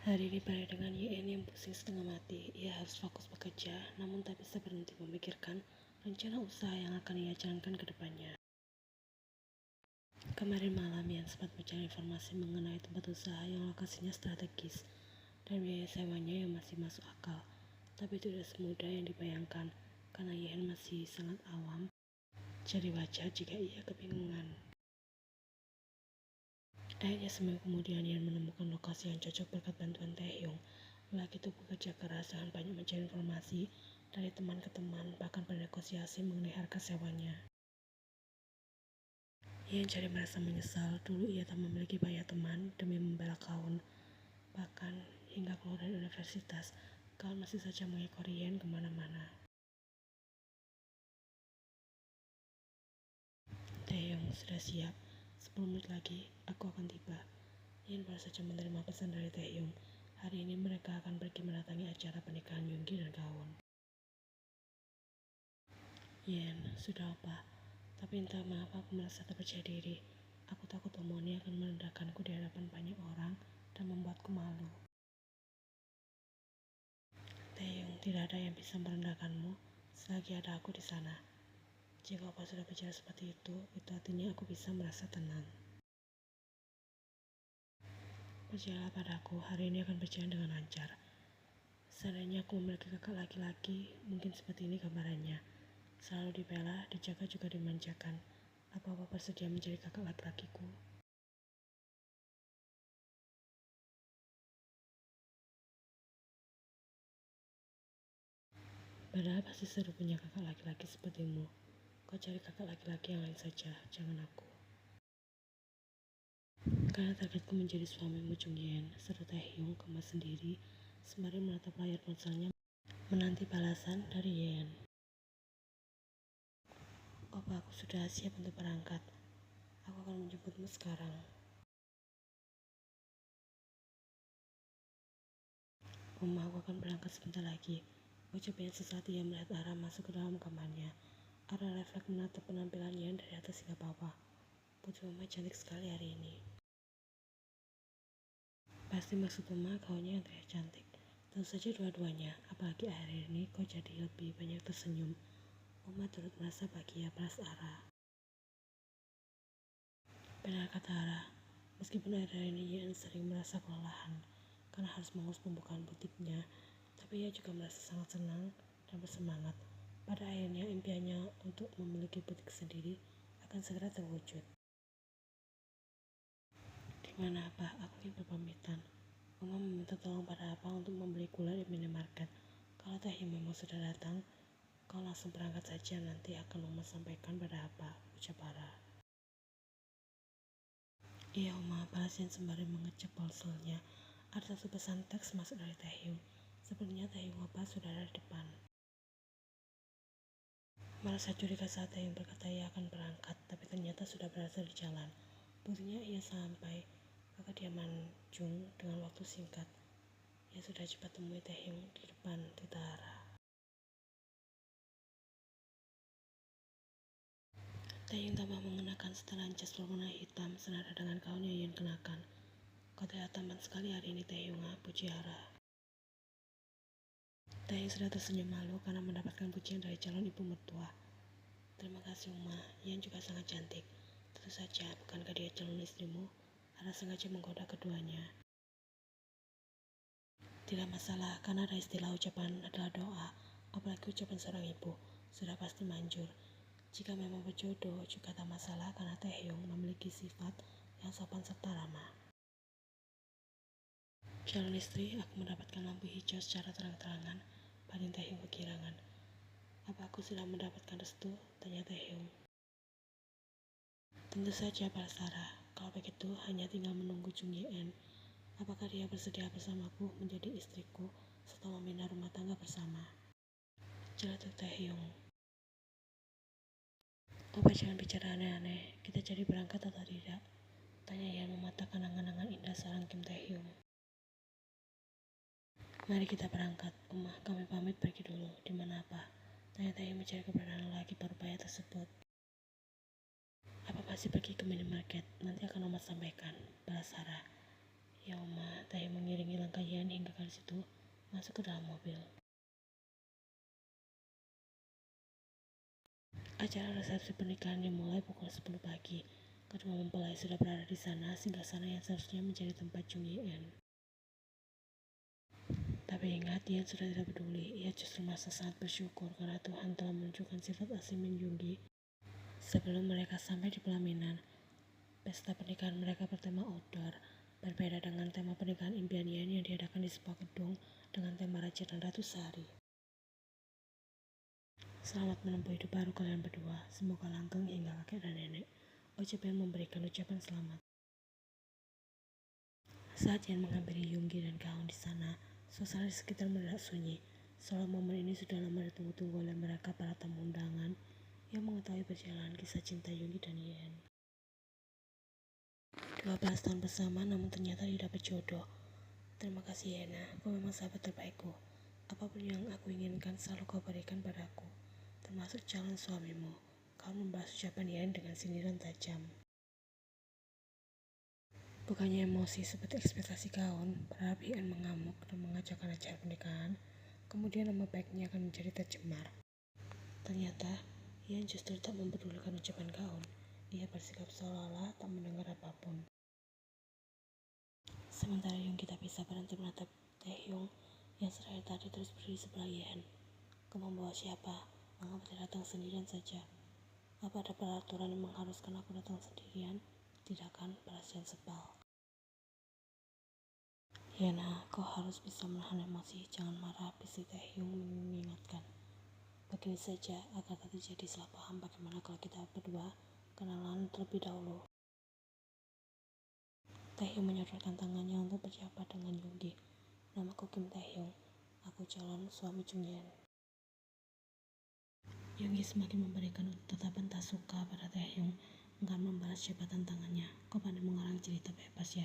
Hari ini pada dengan YN yang pusing setengah mati. Ia harus fokus bekerja, namun tak bisa berhenti memikirkan rencana usaha yang akan ia jalankan ke depannya. Kemarin malam Ian sempat mencari informasi mengenai tempat usaha yang lokasinya strategis dan biaya sewanya yang masih masuk akal. Tapi tidak semudah yang dibayangkan, karena Ian masih sangat awam. Jadi wajar jika ia kebingungan. Akhirnya seminggu kemudian Ian menemukan lokasi yang cocok berkat bantuan Taehyung. Lelaki itu bekerja keras dengan banyak mencari informasi dari teman ke teman, bahkan bernegosiasi mengenai harga sewanya. Ian jadi merasa menyesal, dulu ia tak memiliki banyak teman demi membela Kaun. Bahkan hingga keluar dari universitas, Kaun masih saja mengekori Ian kemana-mana. Taehyung sudah siap, 10 menit lagi aku akan tiba. Ian baru saja menerima pesan dari Taehyung. Hari ini mereka akan pergi mendatangi acara pernikahan Yoongi dan Kaun. Ian, sudah apa? Tapi entah mengapa aku merasa tak percaya diri. Aku takut omongannya akan merendahkanku di hadapan banyak orang dan membuatku malu. Taehyung, tidak ada yang bisa merendahkanmu selagi ada aku di sana. Jika opa sudah bicara seperti itu artinya aku bisa merasa tenang. Percayalah padaku, hari ini akan berjalan dengan lancar. Seandainya aku memiliki kakak laki-laki, mungkin seperti ini gambarannya. Selalu dibela, dijaga juga dimanjakan. Apa opa bersedia menjadi kakak laki-lakiku? Padahal pasti seru punya kakak laki-laki sepertimu. Kau cari kakak laki-laki yang lain saja, jangan aku. Karena targetku menjadi suamimu, Chung Yen, seru Taehyung kemas sendiri sembari menatap layar ponselnya menanti balasan dari Yen. Opa, aku sudah siap untuk berangkat. Aku akan menjemputmu sekarang. Oma, aku akan berangkat sebentar lagi. Ucapnya sesaat ia melihat Ara masuk ke dalam kamarnya. Ara refleks menatap penampilan Yen dari atas hingga bawah. Putri Oma cantik sekali hari ini. Pasti maksud Oma kaunya yang terlihat cantik. Tentu saja dua-duanya, apalagi akhir ini kau jadi lebih banyak tersenyum. Oma turut merasa bahagia beras Ara. Benar kata Ara, meskipun akhir ini Yen sering merasa kelelahan karena harus mengurus pembukaan butiknya, tapi ia juga merasa sangat senang dan bersemangat. Pada akhirnya impiannya untuk memiliki butik sendiri akan segera terwujud. Di mana apa? Aku ingin berpamitan. Oma meminta tolong pada apa untuk membeli gula di minimarket. Kalau Taehyung memang sudah datang, kau langsung berangkat saja, nanti akan Oma sampaikan pada apa, ucap Ara. Iya Oma, balas Yen sembari mengecek ponselnya. Ada satu pesan teks masuk dari Taehyung. Sepertinya Taehyung Opa sudah ada di depan. Merasa curiga saat Taehyung berkata ia akan berangkat, tapi ternyata sudah berada di jalan. Buktinya ia sampai ke kediaman Jung dengan waktu singkat. Ia sudah cepat temui Taehyung di depan Tara. Taehyung tambah mengenakan setelan jas berwarna hitam senada dengan gaun yang Yen kenakan. Kau terlihat tampan sekali hari ini Taehyung, puji Ara. Taehyung sudah tersenyum malu karena mendapatkan pujian dari calon ibu mertua. Terima kasih Uma, Yen juga sangat cantik. Tentu saja, bukankah dia calon istrimu? Ara sengaja menggoda keduanya. Tidak masalah, karena ada istilah ucapan adalah doa, apalagi ucapan seorang ibu, sudah pasti manjur. Jika memang berjodoh, juga tak masalah karena Taehyung memiliki sifat yang sopan serta ramah. Calon istri, aku mendapatkan lampu hijau secara terang-terangan, batin Taehyung kegirangan. Apa aku sudah mendapatkan restu? Tanya Taehyung. Tentu saja, balas Sarah. Kalau begitu, hanya tinggal menunggu Chung Yen. Apakah dia bersedia bersamaku menjadi istriku serta membina rumah tangga bersama? Jeletuk Taehyung. Opa jangan bicara aneh-aneh, kita jadi berangkat atau tidak? Tanya Yen mematahkan angan-angan indah seorang Kim Taehyung. Mari kita berangkat, Oma, kami pamit pergi dulu. Di mana apa? Tanya Taehyung mencari keberadaan lelaki parubaya tersebut. Apa pasti pergi ke minimarket? Nanti akan Oma sampaikan, balas Sarah. Ya Uma, Taehyung mengiringi langkah Yan hingga garis itu masuk ke dalam mobil. Acara resepsi pernikahan dimulai pukul 10 pagi. Kedua mempelai sudah berada di sana, singgasana yang seharusnya menjadi tempat Jung Yi-en. Tapi ingat, Yan sudah tidak peduli. Ia justru merasa sangat bersyukur karena Tuhan telah menunjukkan sifat asli Min Yoongi sebelum mereka sampai di pelaminan. Pesta pernikahan mereka bertema outdoor, berbeda dengan tema pernikahan impian Yan yang diadakan di sebuah gedung dengan tema Raja dan Ratu Sari. Selamat menempuh hidup baru kalian berdua, semoga langgeng hingga kakek dan nenek. Ojep yang memberikan ucapan selamat. Saat Yan menghampiri Yoongi dan Gaon di sana, suasana di sekitar mendadak sunyi. Soal momen ini sudah lama ditunggu-tunggu oleh mereka para tamu undangan yang mengetahui perjalanan kisah cinta Yoongi dan Yan. 12 tahun bersama namun ternyata tidak berjodoh. Terima kasih Yena, kau memang sahabat terbaikku. Apapun yang aku inginkan selalu kau berikan padaku, termasuk calon suamimu. Kau membalas ucapan Yan dengan sindiran tajam. Bukannya emosi seperti ekspektasi Gaon, berharap Yan mengamuk dan mengacaukan acara pernikahan, kemudian nama baiknya akan menjadi tercemar. Ternyata, Yan justru tak mempedulikan ucapan Gaon. Ia bersikap seolah-olah tak mendengar apapun. Sementara Yoongi tak bisa berhenti menatap Taehyung yang terakhir tadi terus berdiri sebelah Yan. Kau membawa siapa? Mengapa tidak datang sendirian saja? Apa ada peraturan yang mengharuskan aku datang sendirian? Tidak kan, balas Yan sebal. Yana, kau harus bisa menahan emosi, jangan marah, bisik Taehyung mengingatkan. Begini saja, agar tak terjadi salah paham bagaimana kalau kita berdua kenalan terlebih dahulu. Taehyung menyodorkan tangannya untuk berjabat dengan Yoongi. Namaku Kim Taehyung, aku calon suami Jung Yan. Yoongi semakin memberikan tatapan tak suka pada Taehyung, enggan membalas jabatan tangannya. Kau pandai mengarang cerita bebas ya.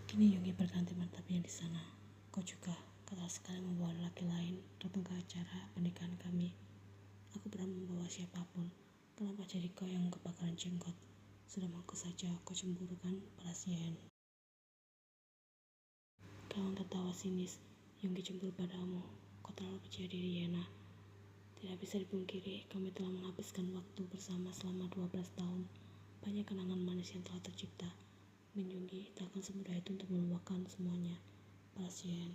Kini Yoongi berganti menatapnya di sana. Kau juga kata sekali membawa laki lain datang ke acara pernikahan kami. Aku pernah membawa siapapun. Kenapa jadi kau yang kebakaran jenggot? Sudah mengaku saja kau cemburu kan, balas Yan. Gaon tertawa sinis. Yoongi cemburu padamu. Kau terlalu percaya diri Yena. Tidak bisa dipungkiri, kami telah menghabiskan waktu bersama selama 12 tahun. Banyak kenangan manis yang telah tercipta. Min Yoongi tak akan semudah itu untuk melupakan semuanya, balas Yan.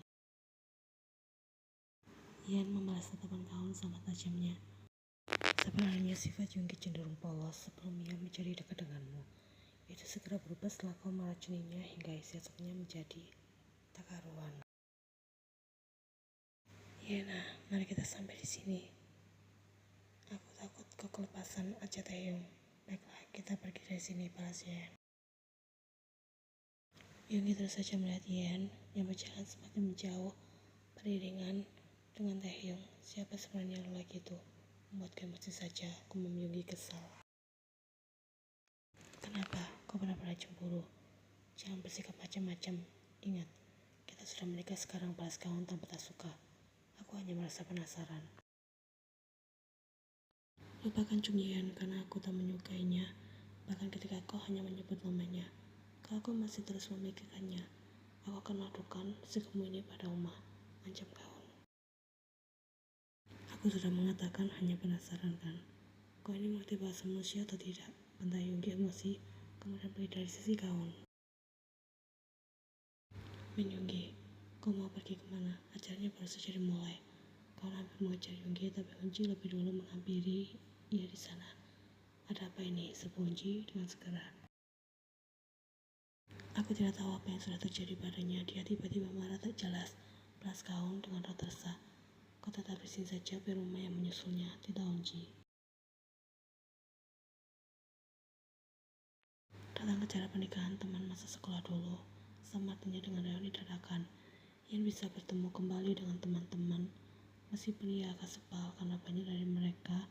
Yan membalas tatapan Gaon sama tajamnya. Sebenarnya sifat Yoongi cenderung polos sebelum ia menjadi dekat denganmu. Itu segera berubah setelah kau meracuninya hingga isi otaknya menjadi tak karuan. Yena, mari kita sampai di sini. Aku takut kau kelepasan aja Taehyung. Baiklah, kita pergi dari sini, balas Yan. Yoongi terus saja melihat Yan yang berjalan semakin menjauh beriringan dengan Taehyung. Siapa sebenarnya lelaki itu? Membuatku emosi saja, aku Yoongi kesal. Kenapa? Kau benar-benar cemburu? Jangan bersikap macam-macam. Ingat, kita sudah menikah sekarang, balas Gaon tanpa tak suka. Aku hanya merasa penasaran. Lupakan Jung Yan karena aku tak menyukainya. Bahkan ketika kau hanya menyebut namanya, kalau kau masih terus memikirkannya, aku akan lakukan sikapmu ini pada Uma, ancam Gaon. Aku sudah mengatakan hanya penasaran kan? Kau ini mengerti bahasa manusia atau tidak? Bentar Yoongi emosi, kemudian pergi dari sisi Gaon. Min Yoongi, kau mau pergi kemana? Acaranya baru saja dimulai. Gaon hampir mengejar Yoongi, tapi Hunji lebih dulu menghampiri ia di sana. Ada apa ini? Sebuah Hunji dengan segera. Aku tidak tahu apa yang sudah terjadi padanya. Dia tiba-tiba marah tak jelas. Balas Gaon dengan rata resah. Kau tetap di sini saja, biar rumah yang menyusulnya, tidak Hunji. Datang ke acara pernikahan teman masa sekolah dulu, sama artinya dengan reuni dadakan. Yan bisa bertemu kembali dengan teman-teman, meskipun ia agak sebal karena banyak dari mereka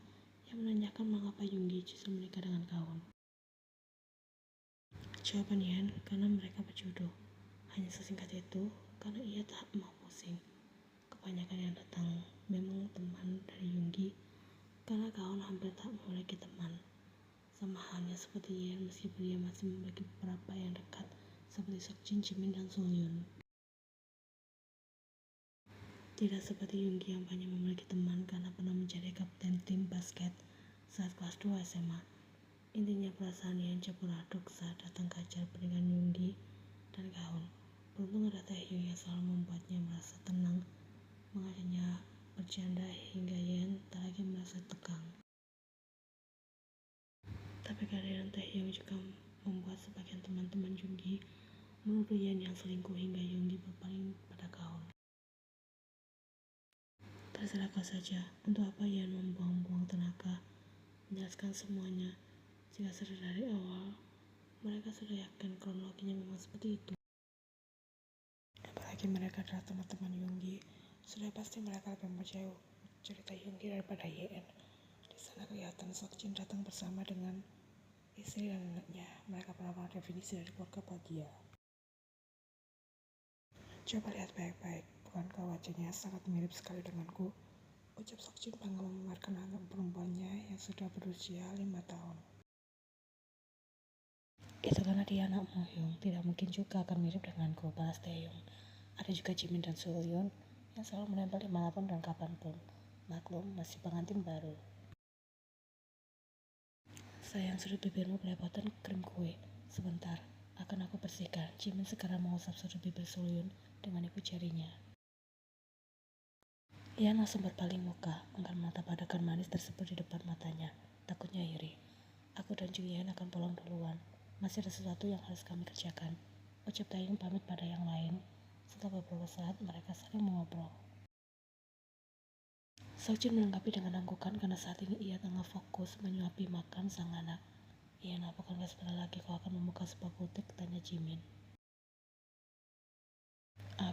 yang menanyakan mengapa Yoongi justru menikah dengan Gaon. Jawaban Yan, karena mereka berjodoh. Hanya sesingkat itu, karena ia tak mau pusing. Kebanyakan yang datang memang teman dari Yoongi, karena Gaon hampir tak memiliki teman. Sama halnya seperti Yan, meskipun ia masih memiliki beberapa yang dekat, seperti Seokjin, Jimin, dan Suhyun. Tidak seperti Yoongi yang banyak memiliki teman karena pernah menjadi kapten tim basket saat kelas 2 SMA. Intinya perasaan yang campur aduk saat datang ke acara pernikahan Yoongi dan Gaon. Beruntung ada Taehyung yang selalu membuatnya merasa tenang, mengajaknya bercanda hingga Yen tak lagi merasa tegang. Tapi kehadiran Taehyung juga membuat sebagian teman-teman Yoongi menuduh Yen yang selingkuh hingga Yoongi berpaling pada Gaon. Terserah kau saja, untuk apa Yen membuang-buang tenaga menjelaskan semuanya jika sudah dari awal mereka sudah yakin kronologinya memang seperti itu. Apalagi mereka adalah teman-teman Yoongi, sudah pasti mereka lebih percaya cerita Yoongi daripada Yen. Di sana kelihatan Seokjin datang bersama dengan istri dan anaknya. Mereka benar-benar definisi dari keluarga bahagia. Coba lihat baik-baik, bukankah wajahnya sangat mirip sekali denganku? Ucap Seokjin bangga memamerkan anak perempuannya yang sudah berusia 5 tahun. Itu karena dia anak Mohyung, tidak mungkin juga akan mirip denganku, balas Taehyung. Ada juga Jimin dan Suhyun yang selalu menempel dimanapun dan kapanpun. Maklum, masih pengantin baru. Sayang, sudut bibirmu belepotan krim kue. Sebentar, akan aku bersihkan. Jimin sekarang mengusap sudut bibir Suhyun dengan ibu jarinya. Ia langsung berpaling muka, enggan menatap padakan manis tersebut di depan matanya. Takutnya iri. Aku dan Julian akan pulang duluan. Masih ada sesuatu yang harus kami kerjakan. Ucap Taehyung pamit pada yang lain. Setelah beberapa saat mereka saling mengobrol. Seokjin menanggapi dengan anggukan karena saat ini ia tengah fokus menyuapi makan sang anak. Yen, bukankah sebentar lagi kau akan membuka sebuah butik? Tanya Jimin.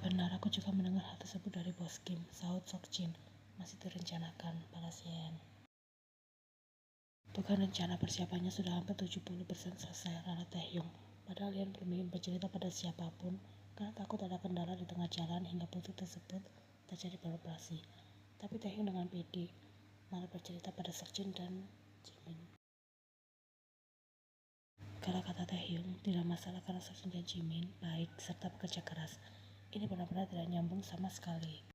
Benar, aku juga mendengar hal tersebut dari bos Kim, sahut Seokjin. Masih direncanakan, balas Yen. Bukan rencana, persiapannya sudah hampir 70% selesai, rala Taehyung. Padahal Yen belum ingin bercerita pada siapapun karena takut ada kendala di tengah jalan hingga butik tersebut tak jadi beroperasi. Tapi Taehyung dengan pede malah bercerita pada Seokjin dan Jimin. Kalau kata Taehyung, tidak masalah karena Seokjin dan Jimin baik serta bekerja keras. Ini benar-benar tidak nyambung sama sekali.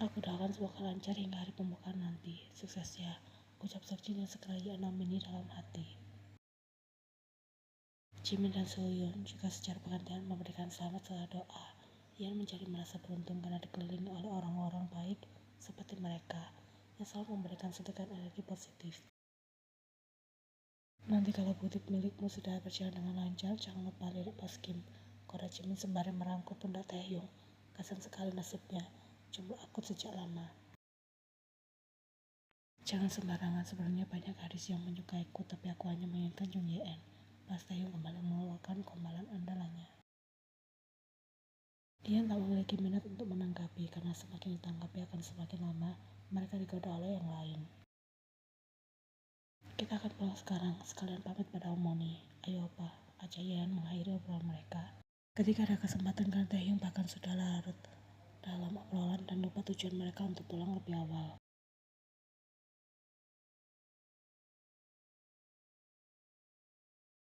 Aku doakan semoga lancar hingga hari pembukaan nanti. Sukses ya, ucap Seokjin yang segera ia amini dalam hati. Jimin dan Suhyun juga secara bergantian memberikan selamat setelah doa. Yen menjadi merasa beruntung karena dikelilingi oleh orang-orang baik seperti mereka yang selalu memberikan suntikan energi positif. Nanti kalau butik milikmu sudah berjalan dengan lancar, jangan lupa lirik bos Kim. Koda Jimin sembari merangkul pundak Taehyung. Kasian sekali nasibnya, jomblo akut sejak lama. Jangan sembarangan, sebenarnya banyak gadis yang menyukaiku, tapi aku hanya menginginkan Jung Ye-en. Pas Taehyung kembali mengeluarkan gombalan andalannya. Ia tak memiliki minat untuk menanggapi, karena semakin ditanggapi akan semakin lama mereka digoda oleh yang lain. Kita akan pulang sekarang, sekalian pamit pada Om Moni. Ayo Opa, ajak Yen mengakhiri obrolan mereka. Ketika ada kesempatan karena Taehyung bahkan sudah larut dalam obrolan dan lupa tujuan mereka untuk pulang lebih awal.